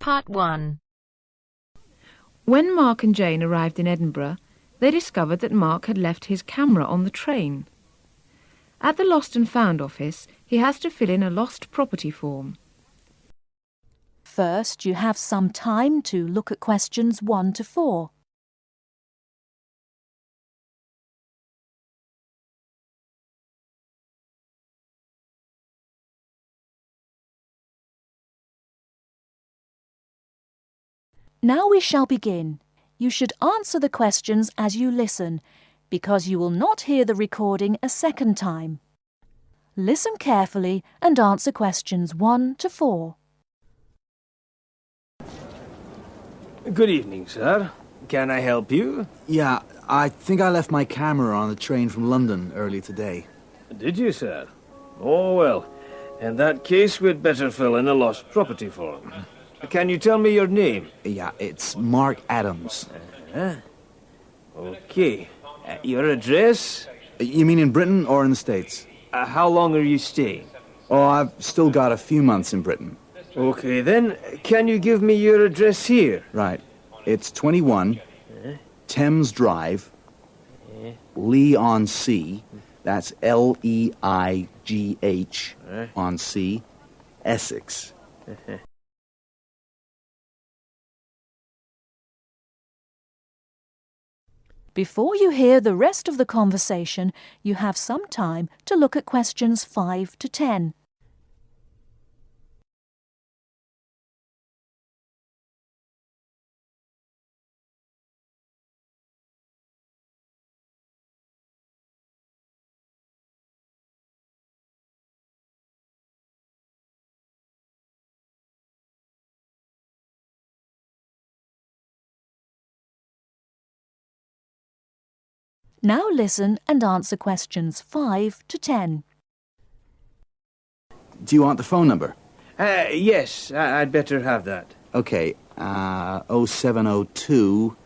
Part 1. When Mark and Jane arrived in Edinburgh, they discovered that Mark had left his camera on the train. At the Lost and Found office, he has to fill in a lost property form. First, you have some time to look at questions 1 to 4. Now we shall begin. You should answer the questions as you listen, because you will not hear the recording a second time. Listen carefully and answer questions 1 to 4. Good evening, sir. Can I help you? Yeah, I think I left my camera on the train from London early today. Did you, sir? Oh, well. In that case, we'd better fill in a lost property form. Can you tell me your name? Yeah, it's Mark Adams. Okay. Your address? You mean in Britain or in the States? How long are you staying? Oh, I've still got a few months in Britain. Okay, then, can you give me your address here? Right. It's 21 Thames Drive, Leigh-on-Sea. That's Leigh on Sea, Essex. Before you hear the rest of the conversation, you have some time to look at questions 5 to 10. Now listen and answer questions 5 to 10. Do you want the phone number? Yes, I'd better have that. Okay, 0702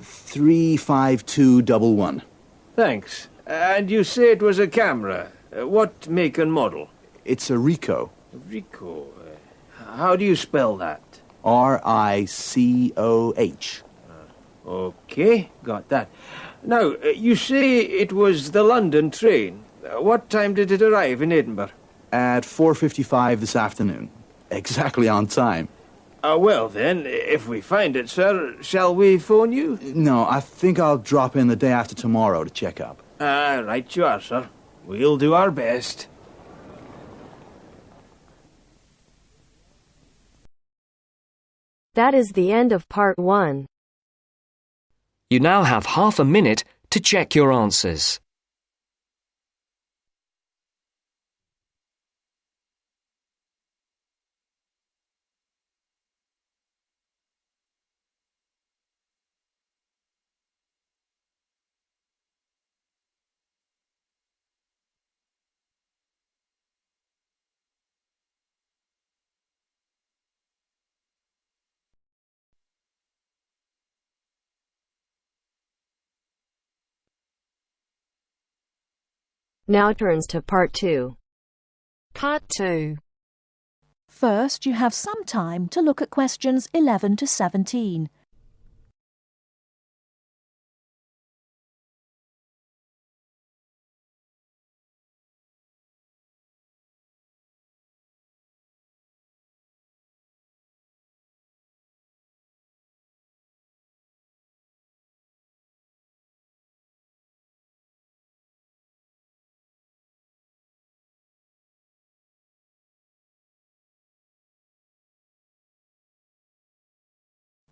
35211. Thanks. And you say it was a camera. What make and model? It's a Ricoh. Ricoh. How do you spell that? Ricoh. Okay, got that. Now, you say it was the London train. What time did it arrive in Edinburgh? At 4:55 this afternoon. Exactly on time. Well then, if we find it, sir, shall we phone you? No, I think I'll drop in the day after tomorrow to check up. Right you are, sir. We'll do our best. That is the end of Part 1. You now have half a minute to check your answers. Now turns to Part 2. Part 2. First, you have some time to look at questions 11 to 17.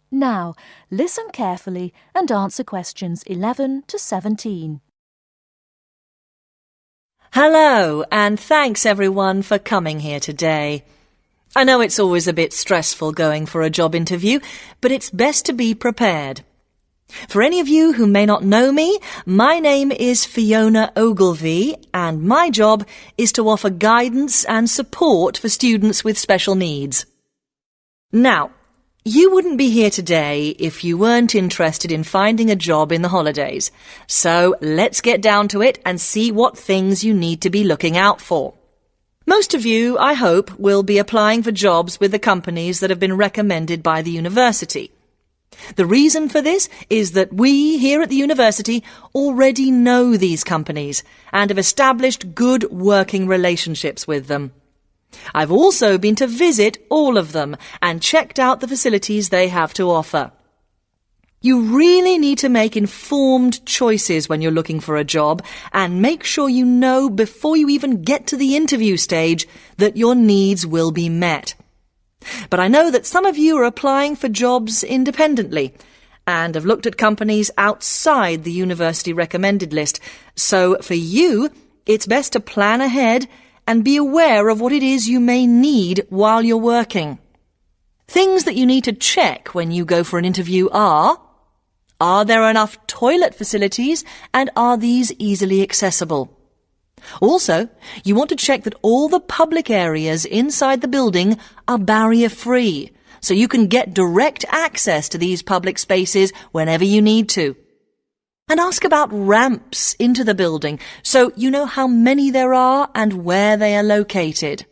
Now, listen carefully and answer questions 11 to 17. Hello, and thanks everyone for coming here today. I know it's always a bit stressful going for a job interview, but it's best to be prepared. For any of you who may not know me, my name is Fiona Ogilvie, and my job is to offer guidance and support for students with special needs. Now, you wouldn't be here today if you weren't interested in finding a job in the holidays. So let's get down to it and see what things you need to be looking out for. Most of you, I hope, will be applying for jobs with the companies that have been recommended by the university. The reason for this is that we here at the university already know these companies and have established good working relationships with them. I've also been to visit all of them and checked out the facilities they have to offer. You really need to make informed choices when you're looking for a job and make sure you know before you even get to the interview stage that your needs will be met. But I know that some of you are applying for jobs independently and have looked at companies outside the university recommended list. So for you, it's best to plan ahead and be aware of what it is you may need while you're working. Things that you need to check when you go for an interview are there enough toilet facilities and are these easily accessible? Also, you want to check that all the public areas inside the building are barrier-free, so you can get direct access to these public spaces whenever you need to. And ask about ramps into the building, so you know how many there are and where they are located.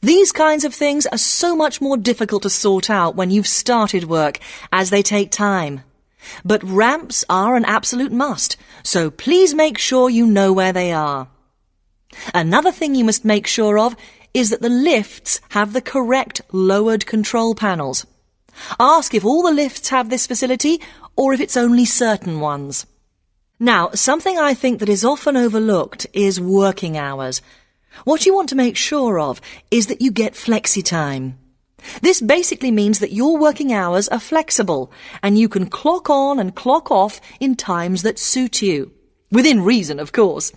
These kinds of things are so much more difficult to sort out when you've started work, as they take time. But ramps are an absolute must, so please make sure you know where they are. Another thing you must make sure of is that the lifts have the correct lowered control panels. Ask if all the lifts have this facility or if it's only certain ones. Now, something I think that is often overlooked is working hours. What you want to make sure of is that you get flexi time. This basically means that your working hours are flexible and you can clock on and clock off in times that suit you. Within reason, of course.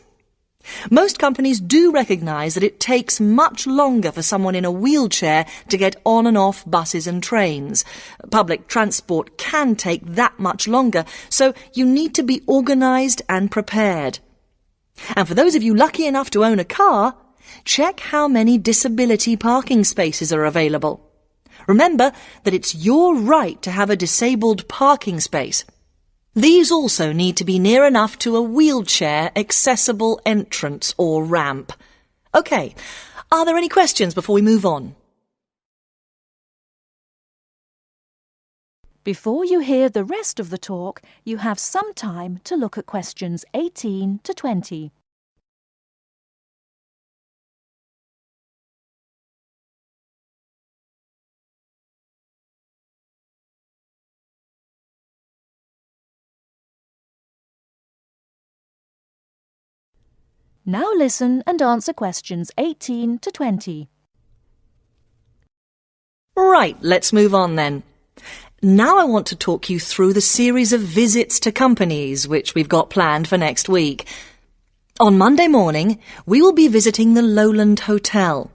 Most companies do recognise that it takes much longer for someone in a wheelchair to get on and off buses and trains. Public transport can take that much longer, so you need to be organised and prepared. And for those of you lucky enough to own a car, check how many disability parking spaces are available. Remember that it's your right to have a disabled parking space. These also need to be near enough to a wheelchair accessible entrance or ramp. OK, are there any questions before we move on? Before you hear the rest of the talk, you have some time to look at questions 18 to 20. Now listen and answer questions 18 to 20. Right, let's move on then. Now I want to talk you through the series of visits to companies which we've got planned for next week. On Monday morning, we will be visiting the Lowland Hotel.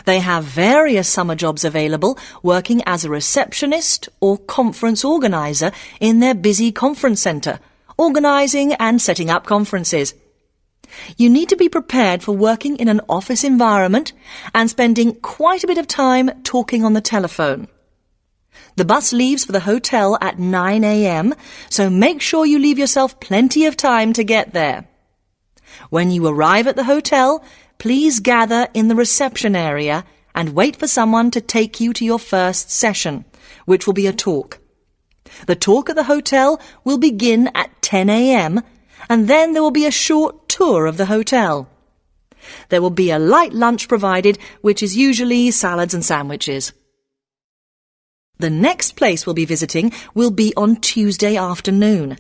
They have various summer jobs available, working as a receptionist or conference organiser in their busy conference centre, organising and setting up conferences. You need to be prepared for working in an office environment and spending quite a bit of time talking on the telephone. The bus leaves for the hotel at 9 a.m, so make sure you leave yourself plenty of time to get there. When you arrive at the hotel, please gather in the reception area and wait for someone to take you to your first session, which will be a talk. The talk at the hotel will begin at 10 a.m, and then there will be a short tour of the hotel. There will be a light lunch provided, which is usually salads and sandwiches. The next place we'll be visiting will be on Tuesday afternoon.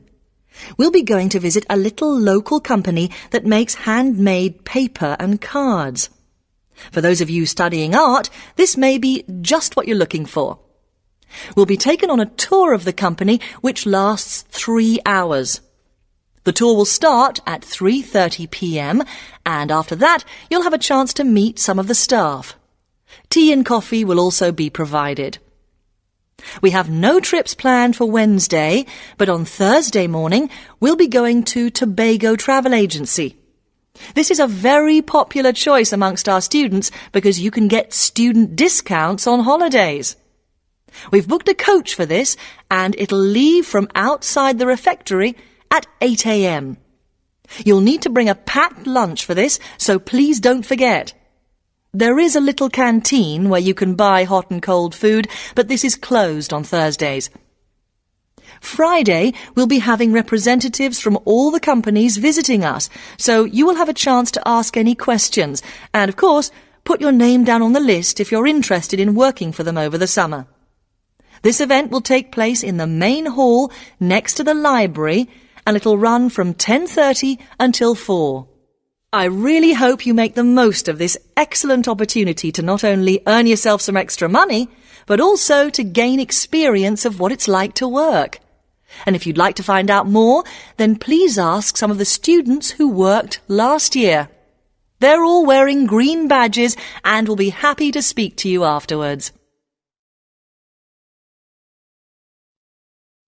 We'll be going to visit a little local company that makes handmade paper and cards. For those of you studying art, this may be just what you're looking for. We'll be taken on a tour of the company which lasts 3 hours. The tour will start at 3:30 p.m, and after that you'll have a chance to meet some of the staff. Tea and coffee will also be provided. We have no trips planned for Wednesday, but on Thursday morning we'll be going to Tobago Travel Agency. This is a very popular choice amongst our students because you can get student discounts on holidays. We've booked a coach for this, and it'll leave from outside the refectory at 8 a.m. You'll need to bring a packed lunch for this, so please don't forget. There is a little canteen where you can buy hot and cold food, but this is closed on Thursdays. Friday, we'll be having representatives from all the companies visiting us, so you will have a chance to ask any questions, and of course, put your name down on the list if you're interested in working for them over the summer. This event will take place in the main hall next to the library, and it'll run from 10:30 until 4. I really hope you make the most of this excellent opportunity to not only earn yourself some extra money, but also to gain experience of what it's like to work. And if you'd like to find out more, then please ask some of the students who worked last year. They're all wearing green badges and will be happy to speak to you afterwards.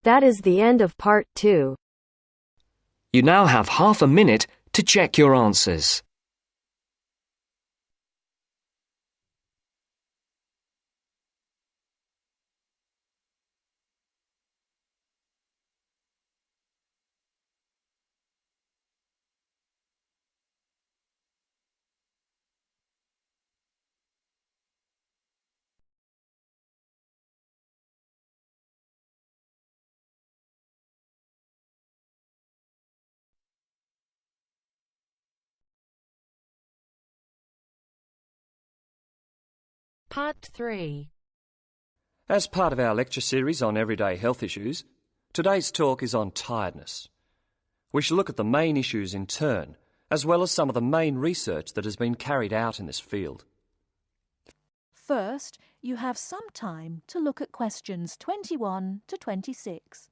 That is the end of part 2. You now have half a minute to check your answers. Part 3. As part of our lecture series on everyday health issues, today's talk is on tiredness. We shall look at the main issues in turn, as well as some of the main research that has been carried out in this field. First, you have some time to look at questions 21 to 26.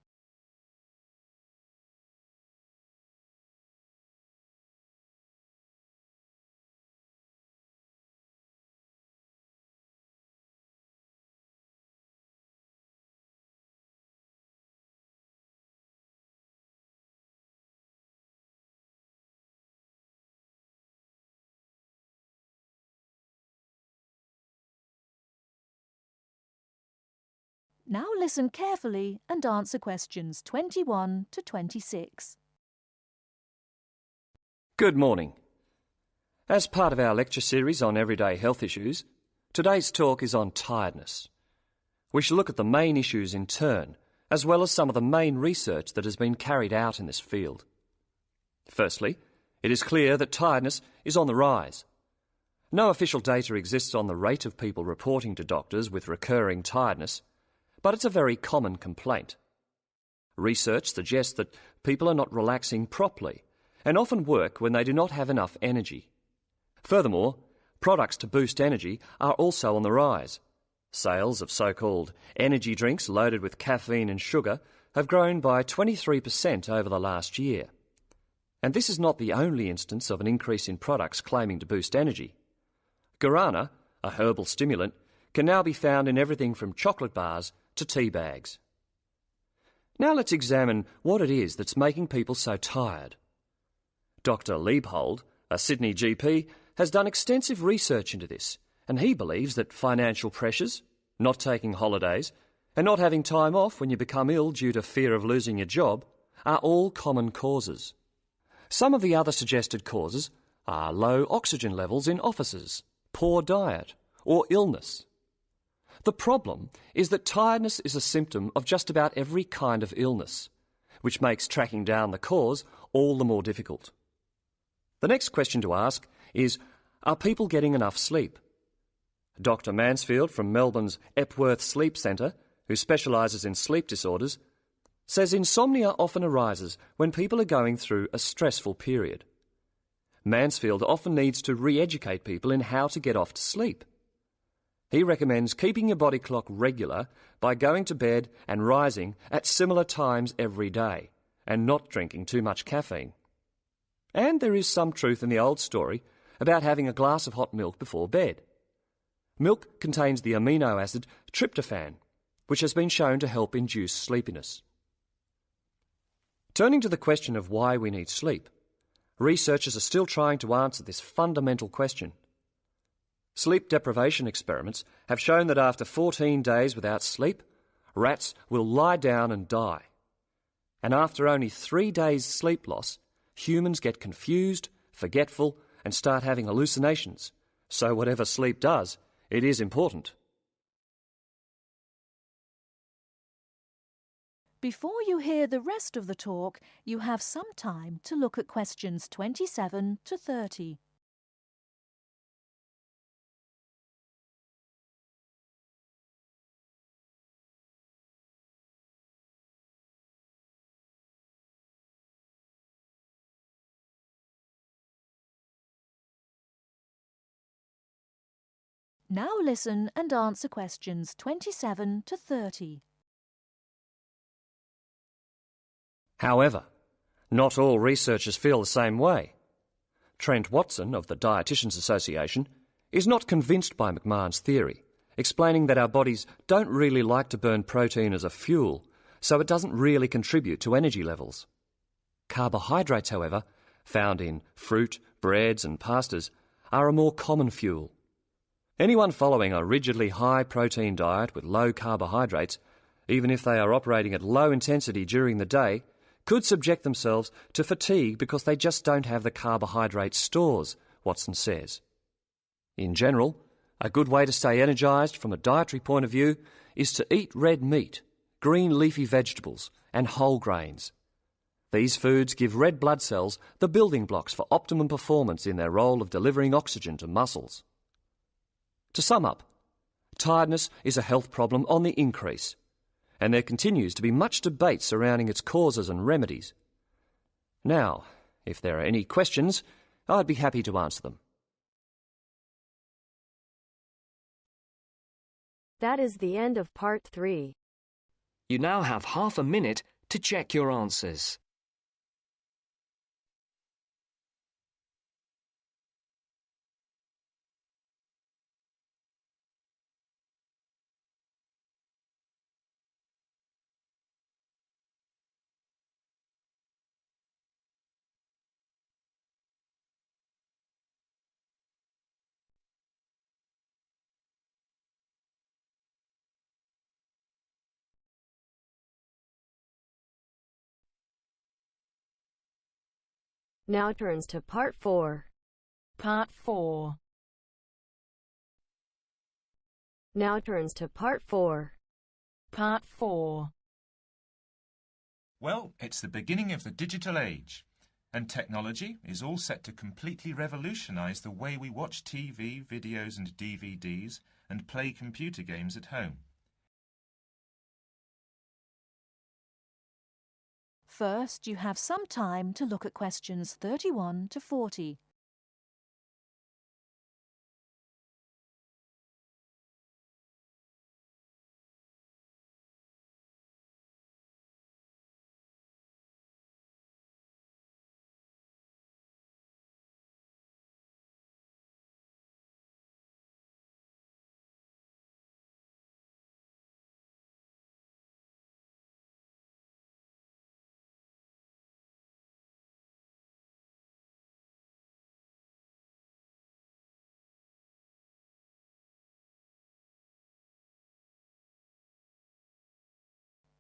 Now listen carefully and answer questions 21 to 26. Good morning. As part of our lecture series on everyday health issues, today's talk is on tiredness. We shall look at the main issues in turn, as well as some of the main research that has been carried out in this field. Firstly, it is clear that tiredness is on the rise. No official data exists on the rate of people reporting to doctors with recurring tiredness, but it's a very common complaint. Research suggests that people are not relaxing properly and often work when they do not have enough energy. Furthermore, products to boost energy are also on the rise. Sales of so-called energy drinks loaded with caffeine and sugar have grown by 23% over the last year. And this is not the only instance of an increase in products claiming to boost energy. Guarana, a herbal stimulant, can now be found in everything from chocolate bars to tea bags. Now let's examine what it is that's making people so tired. Dr. Liebhold, a Sydney GP, has done extensive research into this, and he believes that financial pressures, not taking holidays, and not having time off when you become ill due to fear of losing your job are all common causes. Some of the other suggested causes are low oxygen levels in offices, poor diet, or illness. The problem is that tiredness is a symptom of just about every kind of illness, which makes tracking down the cause all the more difficult. The next question to ask is, are people getting enough sleep? Dr. Mansfield from Melbourne's Epworth Sleep Centre, who specialises in sleep disorders, says insomnia often arises when people are going through a stressful period. Mansfield often needs to re-educate people in how to get off to sleep. He recommends keeping your body clock regular by going to bed and rising at similar times every day and not drinking too much caffeine. And there is some truth in the old story about having a glass of hot milk before bed. Milk contains the amino acid tryptophan, which has been shown to help induce sleepiness. Turning to the question of why we need sleep, researchers are still trying to answer this fundamental question. Sleep deprivation experiments have shown that after 14 days without sleep, rats will lie down and die. And after only 3 days sleep loss, humans get confused, forgetful, and start having hallucinations, So whatever sleep does, it is important. Before you hear the rest of the talk, you have some time to look at questions 27 to 30. Now listen and answer questions 27 to 30. However, not all researchers feel the same way. Trent Watson of the Dietitians Association is not convinced by McMahon's theory, explaining that our bodies don't really like to burn protein as a fuel, so it doesn't really contribute to energy levels. Carbohydrates, however, found in fruit, breads and pastas, are a more common fuel. Anyone following a rigidly high-protein diet with low carbohydrates, even if they are operating at low intensity during the day, could subject themselves to fatigue because they just don't have the carbohydrate stores, Watson says. In general, a good way to stay energised from a dietary point of view is to eat red meat, green leafy vegetables and whole grains. These foods give red blood cells the building blocks for optimum performance in their role of delivering oxygen to muscles. To sum up, tiredness is a health problem on the increase, and there continues to be much debate surrounding its causes and remedies. Now, if there are any questions, I'd be happy to answer them. That is the end of part 3. You now have half a minute to check your answers. Now turns to part 4. Part 4. Now turns to part 4. Part 4. Well, it's the beginning of the digital age, and technology is all set to completely revolutionise the way we watch TV, videos and DVDs and play computer games at home. First, you have some time to look at questions 31 to 40.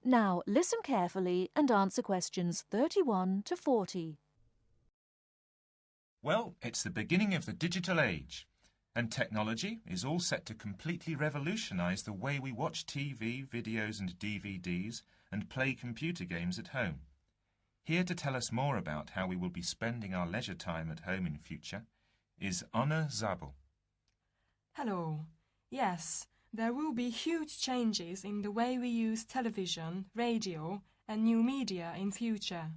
Now listen carefully and answer questions 31 to 40. Well, it's the beginning of the digital age, and technology is all set to completely revolutionise the way we watch TV, videos and DVDs and play computer games at home. Here to tell us more about how we will be spending our leisure time at home in future is Anna Zabel. Hello. Yes, there will be huge changes in the way we use television, radio and new media in future.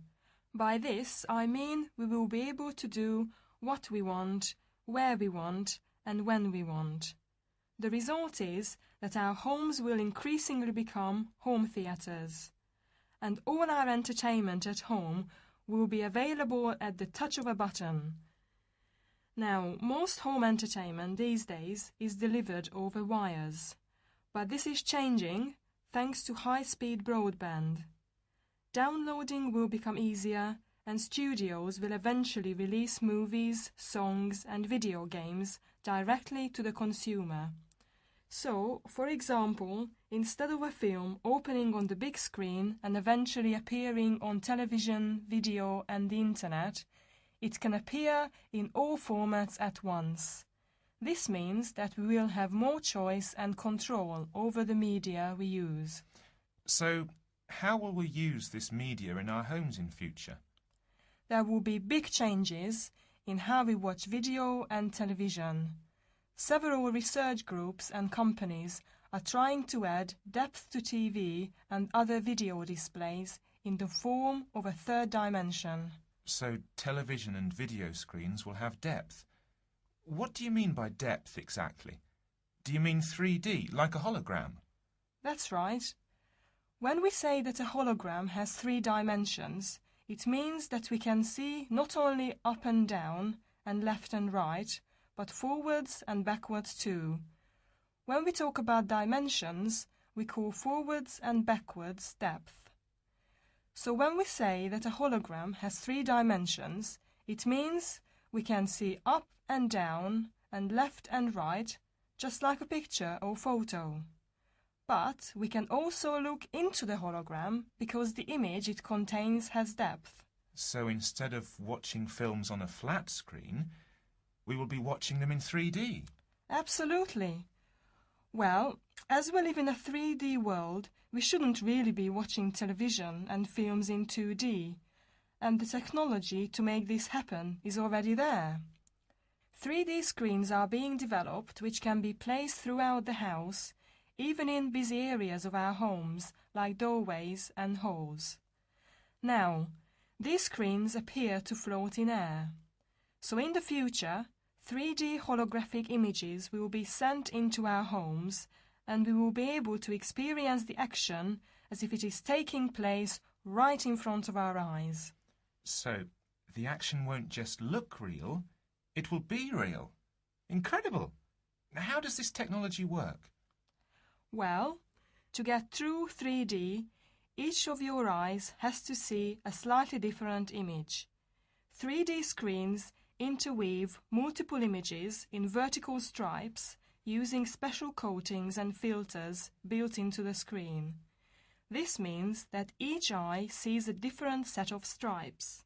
By this, I mean we will be able to do what we want, where we want and when we want. The result is that our homes will increasingly become home theatres, and all our entertainment at home will be available at the touch of a button. Now, most home entertainment these days is delivered over wires, but this is changing thanks to high-speed broadband. Downloading will become easier, and studios will eventually release movies, songs and video games directly to the consumer. So, for example, instead of a film opening on the big screen and eventually appearing on television, video and the internet, it can appear in all formats at once. This means that we will have more choice and control over the media we use. So, how will we use this media in our homes in future? There will be big changes in how we watch video and television. Several research groups and companies are trying to add depth to TV and other video displays in the form of a third dimension. So, television and video screens will have depth. What do you mean by depth exactly? Do you mean 3D, like a hologram? That's right. When we say that a hologram has 3 dimensions, it means that we can see not only up and down and left and right, but forwards and backwards too. When we talk about dimensions, we call forwards and backwards depth. So when we say that a hologram has 3 dimensions, it means we can see up and down and left and right, just like a picture or photo. But we can also look into the hologram because the image it contains has depth. So instead of watching films on a flat screen, we will be watching them in 3D? Absolutely. Well, as we live in a 3D world, we shouldn't really be watching television and films in 2D, and the technology to make this happen is already there. 3D screens are being developed which can be placed throughout the house, even in busy areas of our homes like doorways and halls. Now, these screens appear to float in air. So in the future, 3D holographic images will be sent into our homes and we will be able to experience the action as if it is taking place right in front of our eyes. So, the action won't just look real, it will be real. Incredible! How does this technology work? Well, to get true 3D, each of your eyes has to see a slightly different image. 3D screens interweave multiple images in vertical stripes using special coatings and filters built into the screen. This means that each eye sees a different set of stripes.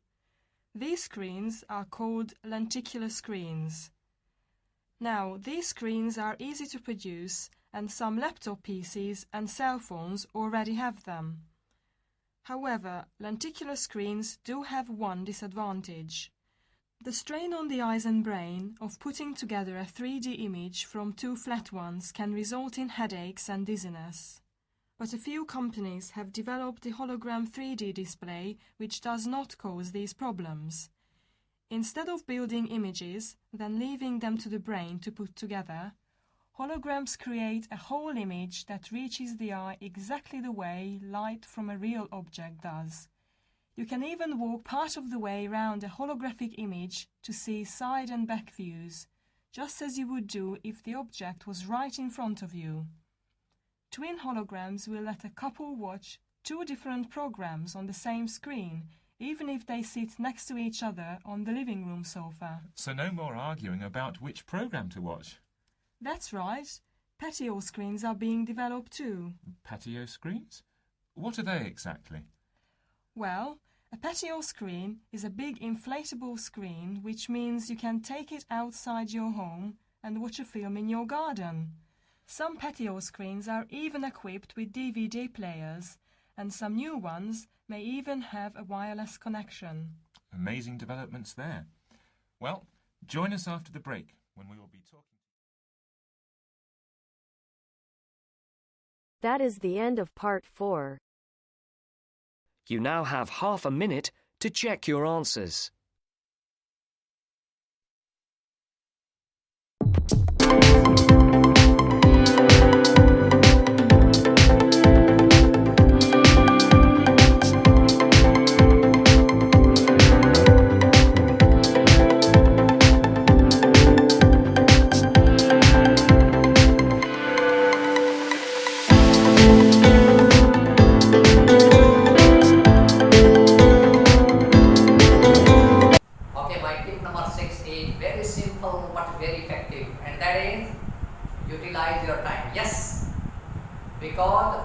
These screens are called lenticular screens. Now, these screens are easy to produce and some laptop PCs and cell phones already have them. However, lenticular screens do have one disadvantage. The strain on the eyes and brain of putting together a 3D image from 2 flat ones can result in headaches and dizziness. But a few companies have developed a hologram 3D display which does not cause these problems. Instead of building images, then leaving them to the brain to put together, holograms create a whole image that reaches the eye exactly the way light from a real object does. You can even walk part of the way around a holographic image to see side and back views, just as you would do if the object was right in front of you. Twin holograms will let a couple watch 2 different programs on the same screen, even if they sit next to each other on the living room sofa. So no more arguing about which program to watch. That's right. Patio screens are being developed too. Patio screens? What are they exactly? Well, a patio screen is a big inflatable screen, which means you can take it outside your home and watch a film in your garden. Some patio screens are even equipped with DVD players, and some new ones may even have a wireless connection. Amazing developments there. Well, join us after the break when we will be talking. That is the end of part 4. You now have half a minute to check your answers. Okay, my tip number 6 is very simple but very effective, and that is utilize your time. Yes, because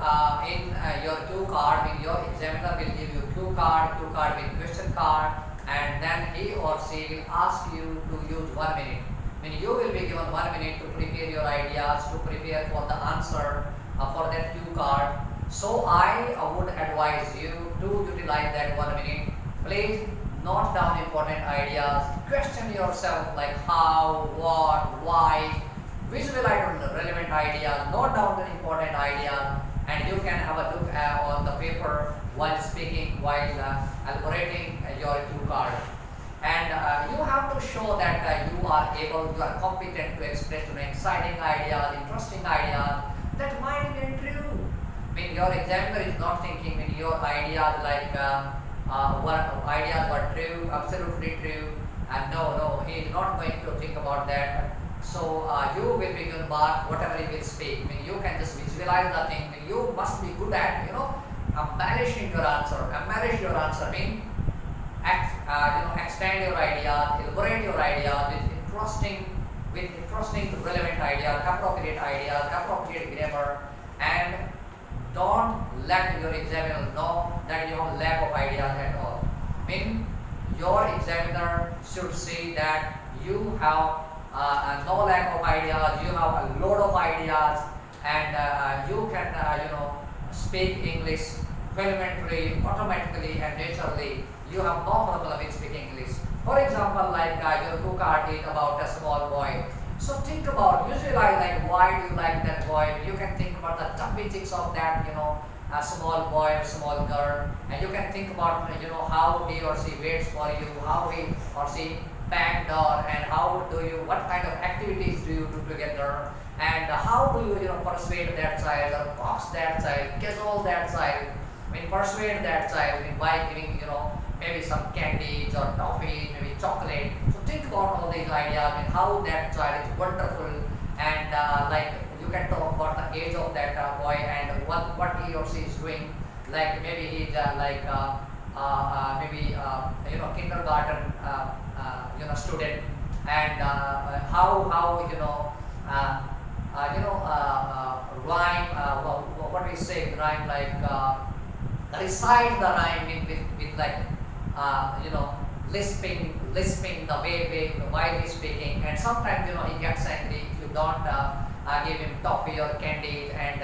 in your cue card, in your examiner will give you cue card with question card, and then he or she will ask you to use 1 minute. When you will be given 1 minute your ideas to prepare for the answer for that cue card. So I would advise you to utilize that 1 minute. Please note down important ideas, question yourself like how, what, why, visualize on the relevant ideas, note down the important ideas, and you can have a look on the paper while speaking, while elaborating your cue card. And you have to show that you are competent to express exciting ideas, interesting ideas that might be true. I mean, your examiner is not thinking in your ideas like what ideas were true, absolutely true, and no, he is not going to think about that. So you will be given mark whatever he will speak. I mean, you can just visualize the thing. I mean, you must be good at embellishing your answer. Embellish your answer mean extend your ideas, elaborate your ideas with interesting, relevant ideas, appropriate grammar, and don't let your examiner know that you have lack of ideas at all. I mean, your examiner should see that you have no lack of ideas, you have a load of ideas, and you can speak English fluently, automatically and naturally. You have no problem in speaking English. For example, like your cue card is about a small boy. So think about, visualize like why do you like that boy. You can think about the jumping chicks of that, a small boy or small girl, and you can think about how he or she waits for you, how he or she banged door, and what kind of activities do you do together, and how do you persuade that child or coax that child, cajole that child. I mean, persuade that child by giving maybe some candies or toffee, maybe chocolate. So think about all these ideas and how that child is wonderful, and like you can talk about the age of that boy and what he or she is doing. Like maybe he's kindergarten student, and how rhyme, what we say rhyme, like recite the rhyme with like lisping the way while he's speaking, and sometimes he gets angry if you don't give him toffee or candy, and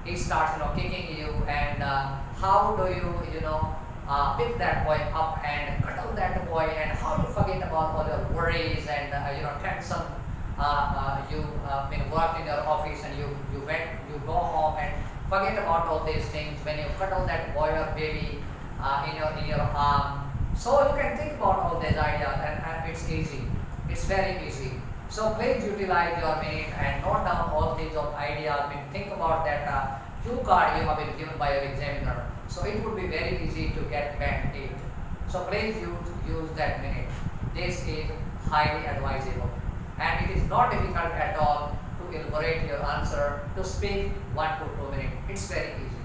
he starts kicking you, and how do you pick that boy up and cuddle that boy, and how you forget about all your worries and tension. You been worked in your office, and you go home and forget about all these things when you cuddle that boy or baby in your arm. So you can think about all these ideas, and it's easy. It's very easy. So please utilize your minute and note down all these ideas. Think about that cue card you have been given by your examiner. So it would be very easy to get band 8. So please use that minute. This is highly advisable, and it is not difficult at all to elaborate your answer, to speak 1 to 2 minutes. It's very easy.